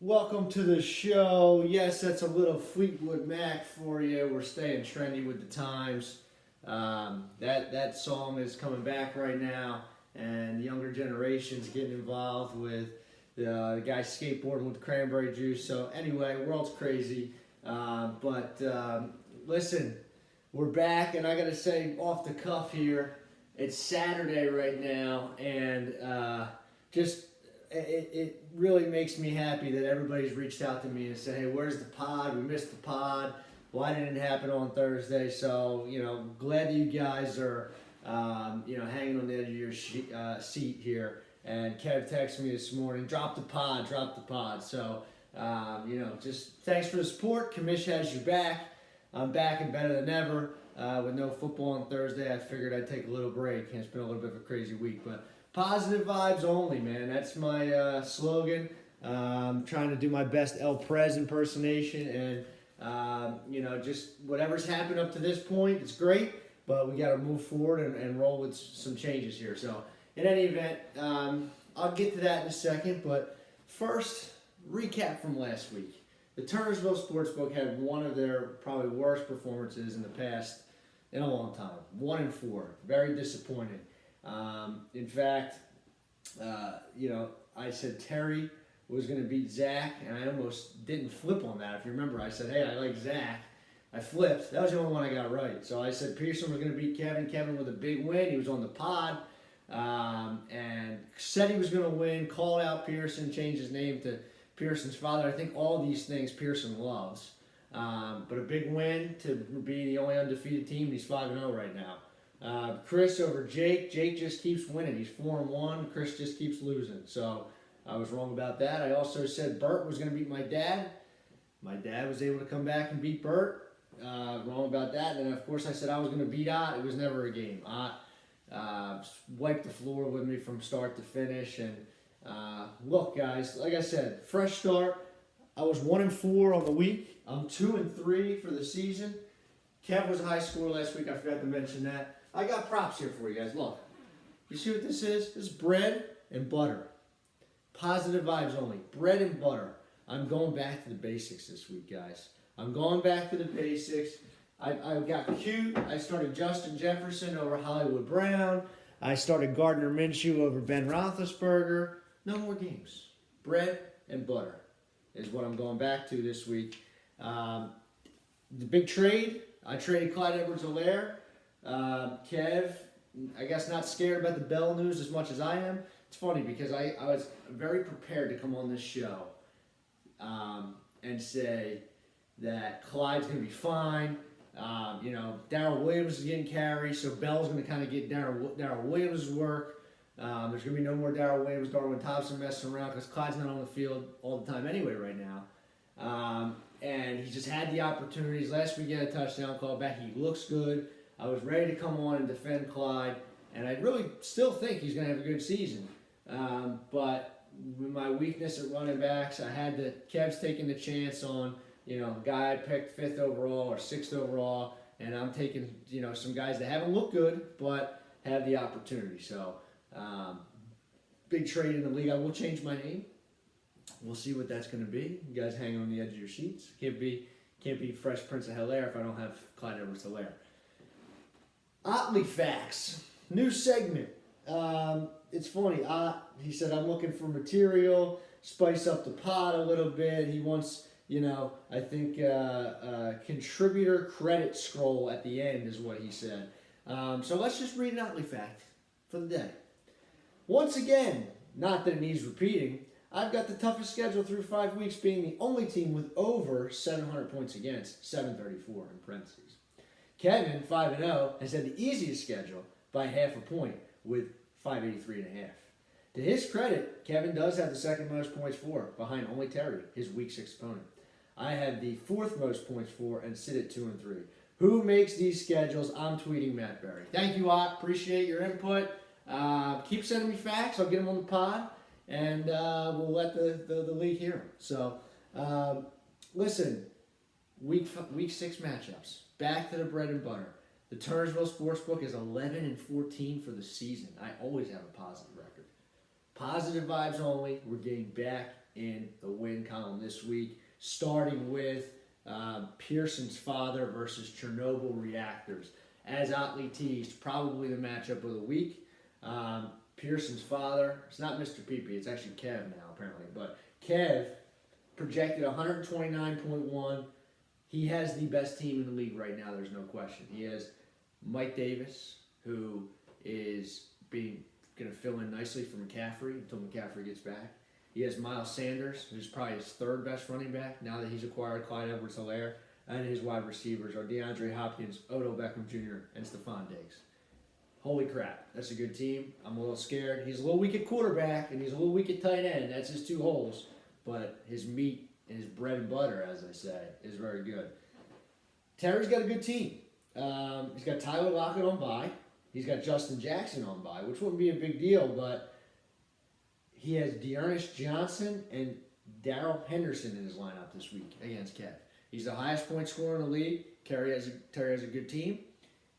Welcome to the show. Yes, that's a little Fleetwood Mac for you. We're staying trendy with the times. That song is coming back right now, and the younger generation's getting involved with the guy skateboarding with cranberry juice. So anyway, world's crazy. Listen, we're back, and I gotta say off the cuff here, it's Saturday right now, and it really makes me happy that everybody's reached out to me and said, hey, where's the pod? We missed the pod. Why didn't it happen on Thursday? So, glad that you guys are, hanging on the edge of your seat here. And Kev texted me this morning, drop the pod. So, just thanks for the support. Commish has you back. I'm back and better than ever. With no football on Thursday, I figured I'd take a little break. It's been a little bit of a crazy week, but positive vibes only, man. That's my slogan. Trying to do my best El Prez impersonation, and just whatever's happened up to this point, it's great. But we got to move forward and roll with some changes here. So, in any event, I'll get to that in a second. But first, recap from last week. The Turnersville Sportsbook had one of their probably worst performances in the past in a long time. 1-4, very disappointing. In fact, I said Terry was going to beat Zach, and I almost didn't flip on that. If you remember, I said, hey, I like Zach. I flipped. That was the only one I got right. So I said Pearson was going to beat Kevin. Kevin with a big win. He was on the pod, and said he was going to win, called out Pearson, changed his name to Pearson's father. I think all these things Pearson loves. But a big win to be the only undefeated team. He's 5-0 right now. Chris over Jake. Jake just keeps winning. He's 4-1. Chris just keeps losing. So I was wrong about that. I also said Bert was going to beat my dad. My dad was able to come back and beat Bert. Wrong about that. And then, of course, I said I was going to beat Ott. It was never a game. Ott wiped the floor with me from start to finish. And look, guys, like I said, fresh start. I was 1-4 on the week. I'm 2-3 for the season. Kev was a high scorer last week. I forgot to mention that. I got props here for you guys. Look, you see what this is? This is bread and butter. Positive vibes only. Bread and butter. I'm going back to the basics this week, guys. I'm going back to the basics. I got cute. I started Justin Jefferson over Hollywood Brown. I started Gardner Minshew over Ben Roethlisberger. No more games. Bread and butter is what I'm going back to this week. The big trade, I traded Clyde Edwards-Helaire. Kev, I guess not scared about the Bell news as much as I am. It's funny because I was very prepared to come on this show and say that Clyde's going to be fine. Darrell Williams is getting carries, so Bell's going to kind of get Darrell Williams' work. There's going to be no more Darrell Williams, Darwin Thompson messing around because Clyde's not on the field all the time anyway right now. And he just had the opportunities. Last week he had a touchdown call back. He looks good. I was ready to come on and defend Clyde, and I really still think he's going to have a good season. But with my weakness at running backs, I had Kev's taking the chance on, a guy I picked 5th overall or 6th overall, and I'm taking, some guys that haven't looked good but have the opportunity. So, big trade in the league. I will change my name. We'll see what that's going to be. You guys hang on the edge of your seats. Can't be Fresh Prince of Bel-Air if I don't have Clyde Edwards-Helaire. Otley Facts. New segment. It's funny. He said, I'm looking for material, spice up the pot a little bit. He wants, I think contributor credit scroll at the end is what he said. So let's just read an Otley Fact for the day. Once again, not that it needs repeating, I've got the toughest schedule through 5 weeks, being the only team with over 700 points against, 734 in parentheses. Kevin, 5-0, has had the easiest schedule by half a point with 583.5. To his credit, Kevin does have the second most points for, behind only Terry, his week 6 opponent. I have the 4th most points for and sit at 2-3. Who makes these schedules? I'm tweeting Matt Berry. Thank you, Ott. Appreciate your input. Keep sending me facts. I'll get them on the pod, and we'll let the league hear them. So, listen, week 6 matchups. Back to the bread and butter. The Turnersville Sportsbook is 11-14 for the season. I always have a positive record. Positive vibes only. We're getting back in the win column this week, starting with Pearson's father versus Chernobyl reactors. As Otley teased, probably the matchup of the week. Pearson's father, it's not Mr. Peepee, it's actually Kev now apparently, but Kev projected 129.1. He has the best team in the league right now, there's no question. He has Mike Davis, who is going to fill in nicely for McCaffrey until McCaffrey gets back. He has Miles Sanders, who's probably his third best running back now that he's acquired Clyde Edwards-Helaire. And his wide receivers are DeAndre Hopkins, Odell Beckham Jr., and Stephon Diggs. Holy crap, that's a good team. I'm a little scared. He's a little weak at quarterback, and he's a little weak at tight end. That's his two holes. But his meat and his bread and butter, as I say, is very good. Terry's got a good team. He's got Tyler Lockett on bye. He's got Justin Jackson on bye, which wouldn't be a big deal, but he has Dearness Johnson and Darrell Henderson in his lineup this week against Kev. He's the highest point scorer in the league. Terry has a good team.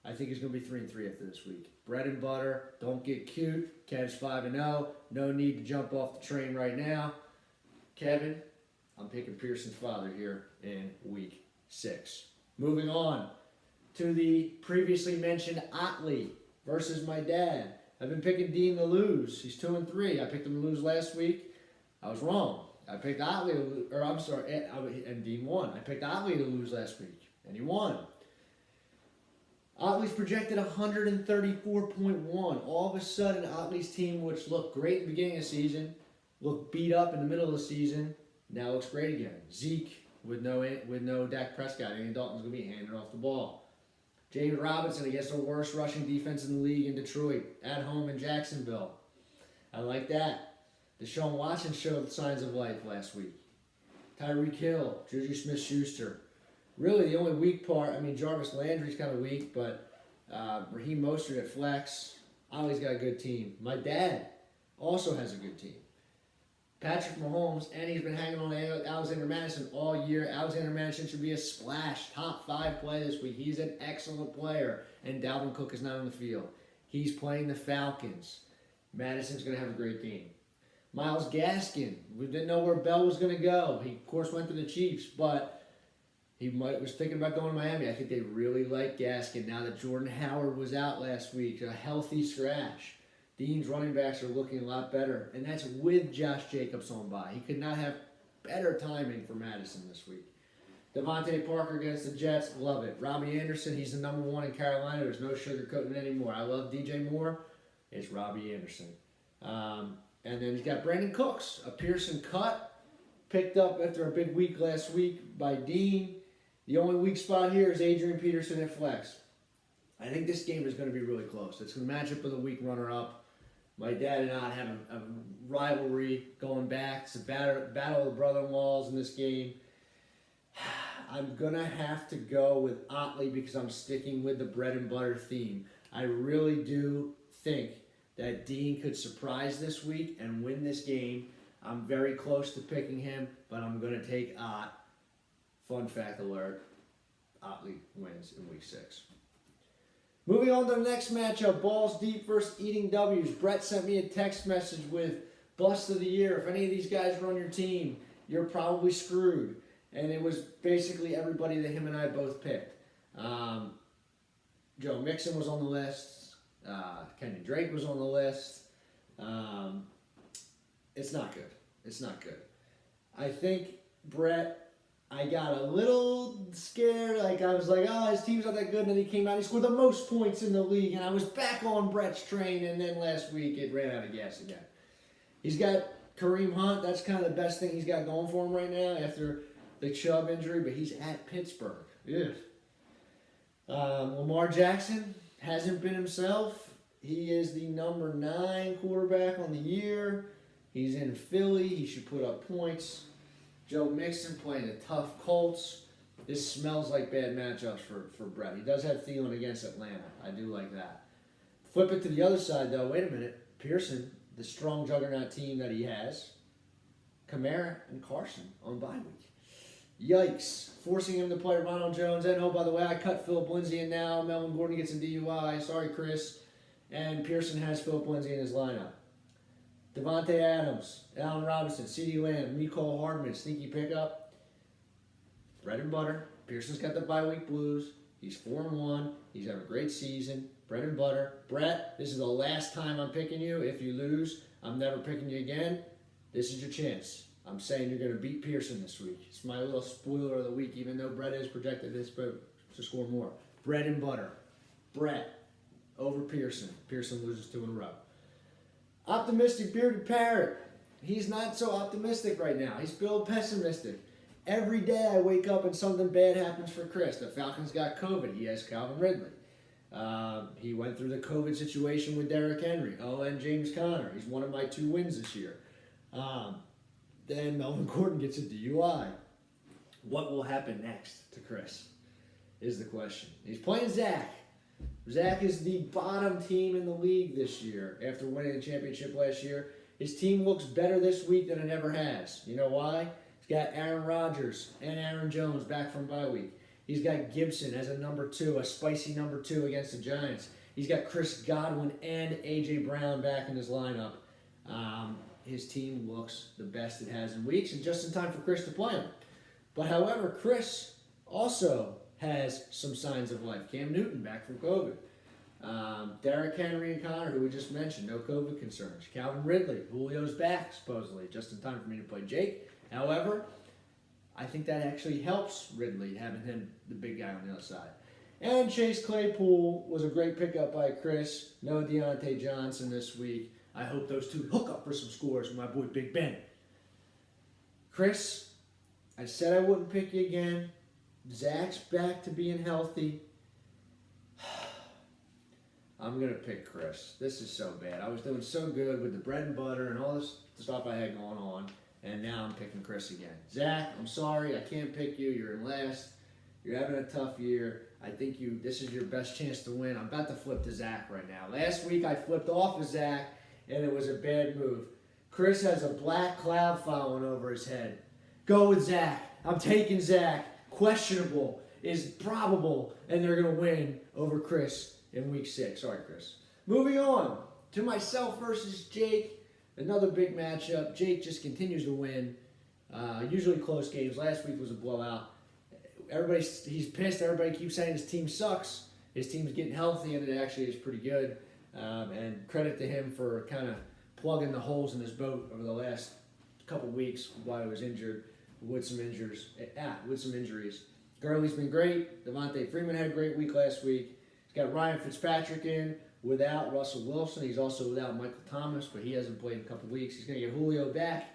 I think he's going to be 3-3 after this week. Bread and butter. Don't get cute. Kev's 5-0. No need to jump off the train right now. Kevin, I'm picking Pearson's father here in week 6. Moving on to the previously mentioned Otley versus my dad. I've been picking Dean to lose. He's 2-3. I picked him to lose last week. I was wrong. I picked Otley, and Dean won. I picked Otley to lose last week, and he won. Otley's projected 134.1. All of a sudden, Otley's team, which looked great at the beginning of the season, looked beat up in the middle of the season, now looks great again. Zeke with no Dak Prescott. Andy Dalton's going to be handing off the ball. James Robinson against the worst rushing defense in the league in Detroit, at home in Jacksonville. I like that. Deshaun Watson showed signs of life last week. Tyreek Hill, Juju Smith-Schuster. Really, the only weak part, Jarvis Landry's kind of weak, but Raheem Mostert at flex. Ollie's got a good team. My dad also has a good team. Patrick Mahomes, and he's been hanging on to Alexander Madison all year. Alexander Madison should be a splash, top 5 play this week. He's an excellent player, and Dalvin Cook is not on the field. He's playing the Falcons. Madison's going to have a great game. Myles Gaskin, we didn't know where Bell was going to go. He, of course, went to the Chiefs, but he was thinking about going to Miami. I think they really like Gaskin now that Jordan Howard was out last week. A healthy scratch. Dean's running backs are looking a lot better, and that's with Josh Jacobs on bye. He could not have better timing for Madison this week. Devontae Parker against the Jets, love it. Robbie Anderson, he's the number 1 in Carolina. There's no sugarcoating anymore. I love DJ Moore. It's Robbie Anderson. And then he's got Brandon Cooks, a Pearson cut, picked up after a big week last week by Dean. The only weak spot here is Adrian Peterson at flex. I think this game is going to be really close. It's the matchup of the week runner-up. My dad and I have a rivalry going back. It's a battle of brother-in-laws in this game. I'm going to have to go with Otley because I'm sticking with the bread and butter theme. I really do think that Dean could surprise this week and win this game. I'm very close to picking him, but I'm going to take Ott. Fun fact alert, Otley wins in week 6. Moving on to the next matchup, Balls Deep versus Eating W's. Brett sent me a text message with Bust of the Year. If any of these guys are on your team, you're probably screwed. And it was basically everybody that him and I both picked. Joe Mixon was on the list. Kenny Drake was on the list. It's not good. It's not good. I think, Brett, I got a little scared. I was like, oh, his team's not that good. And then he came out. He scored the most points in the league. And I was back on Brett's train. And then last week, it ran out of gas again. He's got Kareem Hunt. That's kind of the best thing he's got going for him right now after the Chubb injury. But he's at Pittsburgh. Ugh. Lamar Jackson hasn't been himself. He is the number 9 quarterback on the year. He's in Philly. He should put up points. Joe Mixon playing the tough Colts. This smells like bad matchups for Brett. He does have Thielen against Atlanta. I do like that. Flip it to the other side, though. Wait a minute. Pearson, the strong juggernaut team that he has. Kamara and Carson on bye week. Yikes. Forcing him to play Ronald Jones. And, oh, by the way, I cut Philip Lindsay in now. Melvin Gordon gets a DUI. Sorry, Chris. And Pearson has Philip Lindsay in his lineup. Devontae Adams, Allen Robinson, CeeDee Lamb, Mecole Hardman, sneaky pickup. Bread and butter. Pearson's got the bye week blues. He's 4-1. He's having a great season. Bread and butter. Brett, this is the last time I'm picking you. If you lose, I'm never picking you again. This is your chance. I'm saying you're going to beat Pearson this week. It's my little spoiler of the week, even though Brett is projected to score more. Bread and butter. Brett over Pearson. Pearson loses 2 in a row. Optimistic bearded parrot. He's not so optimistic right now. He's still pessimistic. Every day I wake up and something bad happens for Chris. The Falcons got COVID. He has Calvin Ridley. He went through the COVID situation with Derrick Henry. Oh, and James Conner. He's one of my 2 wins this year. Then Melvin Gordon gets a DUI. What will happen next to Chris is the question. He's playing Zach. Zach is the bottom team in the league this year after winning the championship last year. His team looks better this week than it ever has. You know why? He's got Aaron Rodgers and Aaron Jones back from bye week. He's got Gibson as a number 2, a spicy number 2 against the Giants. He's got Chris Godwin and A.J. Brown back in his lineup. His team looks the best it has in weeks and just in time for Chris to play him. But however, Chris also has some signs of life. Cam Newton back from COVID. Derrick Henry and Connor, who we just mentioned, no COVID concerns. Calvin Ridley, Julio's back supposedly, just in time for me to play Jake. However, I think that actually helps Ridley, having him the big guy on the other side. And Chase Claypool was a great pickup by Chris. No Deontay Johnson this week. I hope those 2 hook up for some scores with my boy Big Ben. Chris, I said I wouldn't pick you again. Zach's back to being healthy. I'm going to pick Chris. This is so bad. I was doing so good with the bread and butter and all this stuff I had going on, and now I'm picking Chris again. Zach, I'm sorry. I can't pick you. You're in last. You're having a tough year. I think this is your best chance to win. I'm about to flip to Zach right now. Last week I flipped off of Zach, and it was a bad move. Chris has a black cloud following over his head. Go with Zach. I'm taking Zach. Questionable is probable, and they're going to win over Chris in week 6. Sorry, Chris. Moving on to myself versus Jake. Another big matchup. Jake just continues to win. Usually close games. Last week was a blowout. He's pissed. Everybody keeps saying his team sucks. His team's getting healthy, and it actually is pretty good. And credit to him for kind of plugging the holes in his boat over the last couple weeks while he was injured with some injuries. Gurley's been great. Devontae Freeman had a great week last week. He's got Ryan Fitzpatrick in without Russell Wilson. He's also without Michael Thomas, but he hasn't played in a couple weeks. He's going to get Julio back.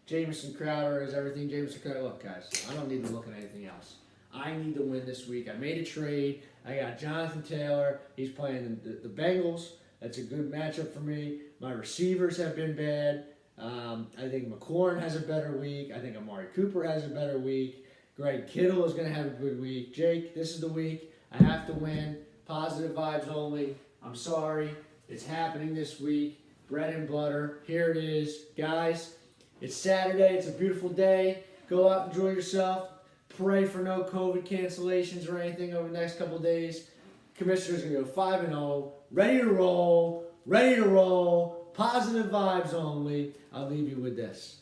Jamison Crowder is everything. Jamison Crowder, look, guys, I don't need to look at anything else. I need to win this week. I made a trade. I got Jonathan Taylor. He's playing the Bengals. That's a good matchup for me. My receivers have been bad. I think McLaurin has a better week. I think Amari Cooper has a better week. Greg Kittle is going to have a good week. Jake, this is the week. I have to win. Positive vibes only. I'm sorry. It's happening this week. Bread and butter. Here it is. Guys, it's Saturday. It's a beautiful day. Go out, enjoy yourself. Pray for no COVID cancellations or anything over the next couple of days. Commissioner's going to go 5-0. Ready to roll. Ready to roll. Positive vibes only. I'll leave you with this.